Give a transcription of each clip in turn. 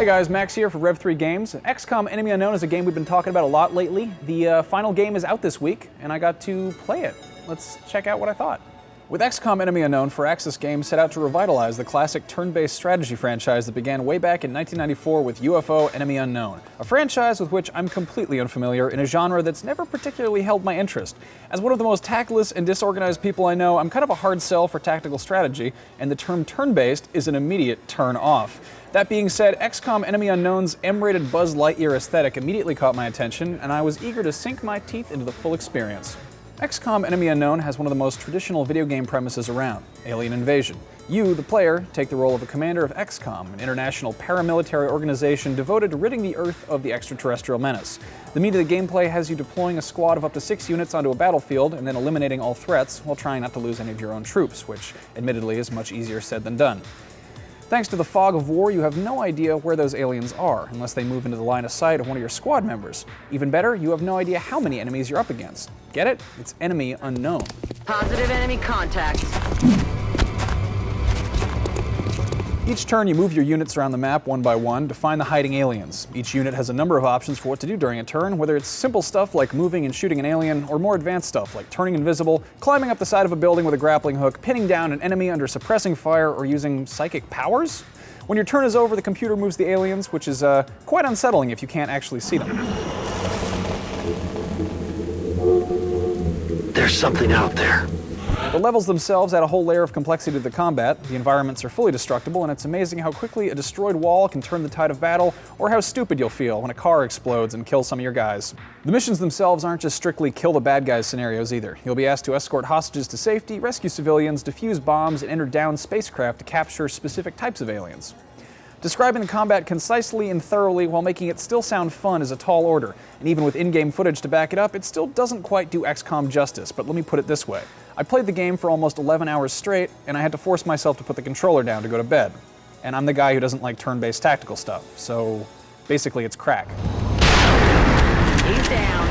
Hey guys, Max here for Rev3 Games. XCOM Enemy Unknown is a game we've been talking about a lot lately. The final game is out this week, and I got to play it. Let's check out what I thought. With XCOM Enemy Unknown, Firaxis Games set out to revitalize the classic turn-based strategy franchise that began way back in 1994 with UFO Enemy Unknown, a franchise with which I'm completely unfamiliar in a genre that's never particularly held my interest. As one of the most tactless and disorganized people I know, I'm kind of a hard sell for tactical strategy, and the term turn-based is an immediate turn-off. That being said, XCOM Enemy Unknown's M-rated Buzz Lightyear aesthetic immediately caught my attention, and I was eager to sink my teeth into the full experience. XCOM Enemy Unknown has one of the most traditional video game premises around, alien invasion. You, the player, take the role of a commander of XCOM, an international paramilitary organization devoted to ridding the Earth of the extraterrestrial menace. The meat of the gameplay has you deploying a squad of up to 6 units onto a battlefield and then eliminating all threats while trying not to lose any of your own troops, which admittedly is much easier said than done. Thanks to the fog of war, you have no idea where those aliens are, unless they move into the line of sight of one of your squad members. Even better, you have no idea how many enemies you're up against. Get it? It's enemy unknown. Positive enemy contact. Each turn, you move your units around the map one by one to find the hiding aliens. Each unit has a number of options for what to do during a turn, whether it's simple stuff like moving and shooting an alien, or more advanced stuff like turning invisible, climbing up the side of a building with a grappling hook, pinning down an enemy under suppressing fire, or using psychic powers. When your turn is over, the computer moves the aliens, which is quite unsettling if you can't actually see them. There's something out there. The levels themselves add a whole layer of complexity to the combat. The environments are fully destructible, and it's amazing how quickly a destroyed wall can turn the tide of battle, or how stupid you'll feel when a car explodes and kills some of your guys. The missions themselves aren't just strictly kill the bad guys scenarios either. You'll be asked to escort hostages to safety, rescue civilians, defuse bombs, and enter downed spacecraft to capture specific types of aliens. Describing the combat concisely and thoroughly while making it still sound fun is a tall order, and even with in-game footage to back it up, it still doesn't quite do XCOM justice, but let me put it this way. I played the game for almost 11 hours straight, and I had to force myself to put the controller down to go to bed. And I'm the guy who doesn't like turn-based tactical stuff, so basically it's crack. He's down.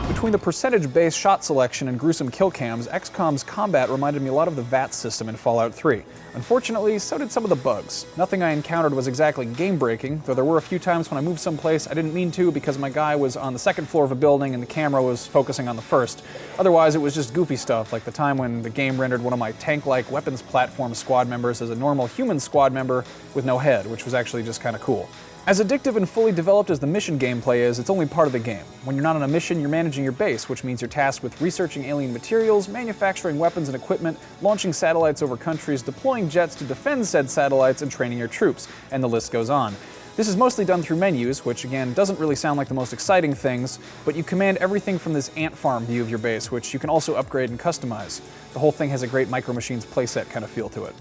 Between the percentage-based shot selection and gruesome kill cams, XCOM's combat reminded me a lot of the VAT system in Fallout 3. Unfortunately, so did some of the bugs. Nothing I encountered was exactly game-breaking, though there were a few times when I moved someplace I didn't mean to because my guy was on the second floor of a building and the camera was focusing on the first. Otherwise, it was just goofy stuff, like the time when the game rendered one of my tank-like weapons platform squad members as a normal human squad member with no head, which was actually just kind of cool. As addictive and fully developed as the mission gameplay is, it's only part of the game. When you're not on a mission, you're managing your base, which means you're tasked with researching alien materials, manufacturing weapons and equipment, launching satellites over countries, deploying jets to defend said satellites, and training your troops, and the list goes on. This is mostly done through menus, which again doesn't really sound like the most exciting things, but you command everything from this ant farm view of your base, which you can also upgrade and customize. The whole thing has a great Micro Machines playset kind of feel to it.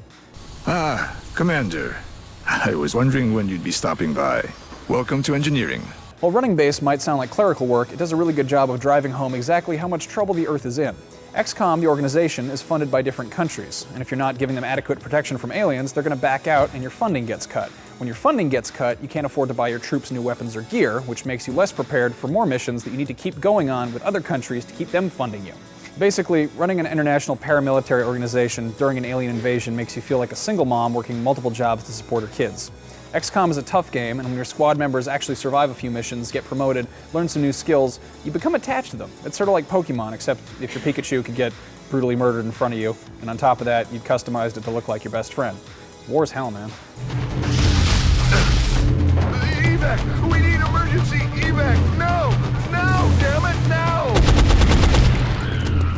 Ah, Commander. I was wondering when you'd be stopping by. Welcome to engineering. While running base might sound like clerical work, it does a really good job of driving home exactly how much trouble the Earth is in. XCOM, the organization, is funded by different countries, and if you're not giving them adequate protection from aliens, they're going to back out and your funding gets cut. When your funding gets cut, you can't afford to buy your troops new weapons or gear, which makes you less prepared for more missions that you need to keep going on with other countries to keep them funding you. Basically, running an international paramilitary organization during an alien invasion makes you feel like a single mom working multiple jobs to support her kids. XCOM is a tough game, and when your squad members actually survive a few missions, get promoted, learn some new skills, you become attached to them. It's sort of like Pokemon, except if your Pikachu could get brutally murdered in front of you, and on top of that, you'd customized it to look like your best friend. War's hell, man. Evac! We need emergency evac! No! No! Damn it, no!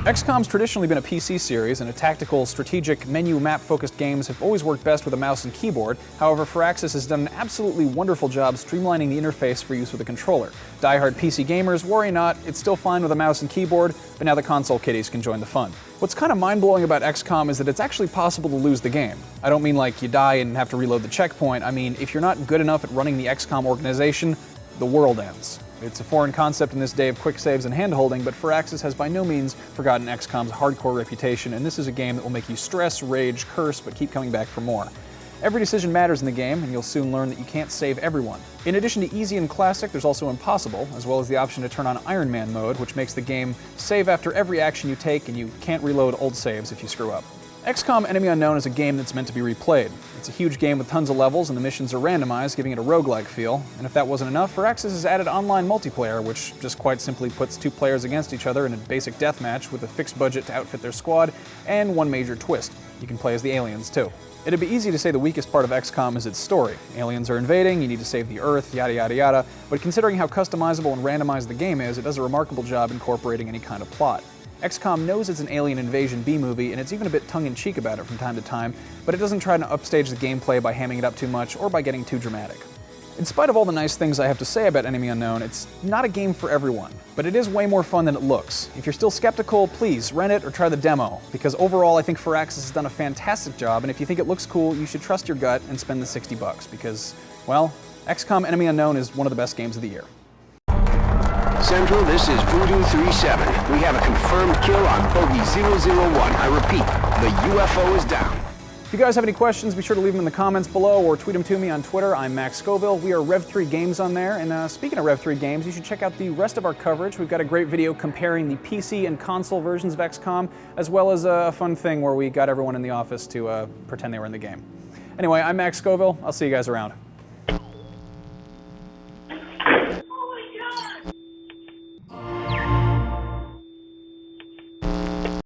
XCOM's traditionally been a PC series, and tactical, strategic, menu map-focused games have always worked best with a mouse and keyboard. However, Firaxis has done an absolutely wonderful job streamlining the interface for use with a controller. Die-hard PC gamers, worry not, it's still fine with a mouse and keyboard, but now the console kiddies can join the fun. What's kind of mind-blowing about XCOM is that it's actually possible to lose the game. I don't mean like you die and have to reload the checkpoint, I mean if you're not good enough at running the XCOM organization, the world ends. It's a foreign concept in this day of quick saves and hand-holding, but Firaxis has by no means forgotten XCOM's hardcore reputation, and this is a game that will make you stress, rage, curse, but keep coming back for more. Every decision matters in the game, and you'll soon learn that you can't save everyone. In addition to easy and classic, there's also impossible, as well as the option to turn on Iron Man mode, which makes the game save after every action you take, and you can't reload old saves if you screw up. XCOM Enemy Unknown is a game that's meant to be replayed. It's a huge game with tons of levels and the missions are randomized, giving it a roguelike feel. And if that wasn't enough, Firaxis has added online multiplayer, which just quite simply puts two players against each other in a basic deathmatch with a fixed budget to outfit their squad, and one major twist. You can play as the aliens too. It'd be easy to say the weakest part of XCOM is its story. Aliens are invading, you need to save the Earth, yada yada yada, but considering how customizable and randomized the game is, it does a remarkable job incorporating any kind of plot. XCOM knows it's an alien invasion B-movie, and it's even a bit tongue-in-cheek about it from time to time, but it doesn't try to upstage the gameplay by hamming it up too much or by getting too dramatic. In spite of all the nice things I have to say about Enemy Unknown, it's not a game for everyone, but it is way more fun than it looks. If you're still skeptical, please rent it or try the demo, because overall I think Firaxis has done a fantastic job, and if you think it looks cool, you should trust your gut and spend the $60, because, well, XCOM Enemy Unknown is one of the best games of the year. Central, this is Voodoo 37. We have a confirmed kill on Bogey 001. I repeat, the UFO is down. If you guys have any questions, be sure to leave them in the comments below or tweet them to me on Twitter. I'm Max Scoville. We are Rev3 Games on there. And speaking of Rev3 Games, you should check out the rest of our coverage. We've got a great video comparing the PC and console versions of XCOM, as well as a fun thing where we got everyone in the office to pretend they were in the game. Anyway, I'm Max Scoville. I'll see you guys around.